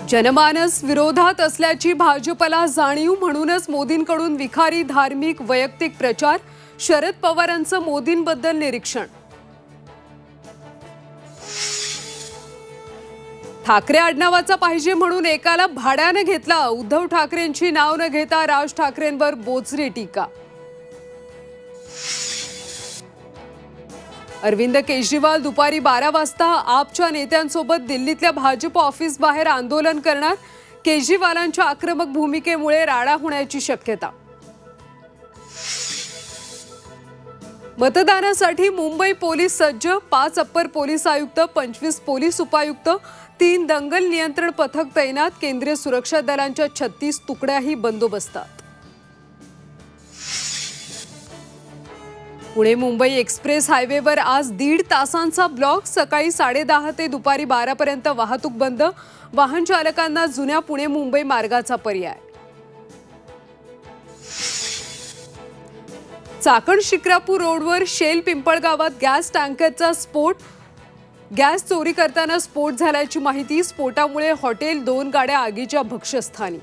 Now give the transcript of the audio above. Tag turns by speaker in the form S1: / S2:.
S1: जनमानस विरोधात असल्याची भाजपला जाणीव, म्हणूनच मोदींकडून विखारी धार्मिक वैयक्तिक प्रचार. शरद पवारांचं मोदींबद्दल निरीक्षण. ठाकरे आडनावाचा पाहिजे म्हणून एकाला भाड्याने घेतला. उद्धव ठाकरेंची नाव न घेता राज ठाकरेंवर बोचरी टीका. अरविंद केजरीवाल दुपारी 12 वाजता आपच्या नेत्यांसोबत दिल्लीतल्या भाजप ऑफिस बाहेर आंदोलन करणार. केजरीवालांच्या आक्रमक भूमिकेमुळे राडा होण्याची शक्यता. मतदानासाठी मुंबई पोलीस सज्ज. 5 अप्पर पोलीस आयुक्त, 25 पोलीस उपायुक्त, 3 दंगल नियंत्रण पथक तैनात. केंद्रीय सुरक्षा दलांच्या 36 तुकड्याही बंदोबस्तात. पुणे मुंबई एक्सप्रेस हायवेवर आज 1.5 तासांचा ब्लॉक. सकाळी 10:30 ते दुपारी 12 पर्यंत वाहतूक बंद. वाहन चालकांना जुन्या पुणे मुंबई मार्गाचा पर्याय. चाकण शिक्रापूर रोडवर शेल पिंपळगावात गॅस टँकरचा स्फोट. गॅस चोरी करताना स्फोट झाल्याची माहिती. स्फोटामुळे हॉटेल, 2 गाड्या आगीच्या भक्ष्यस्थानी.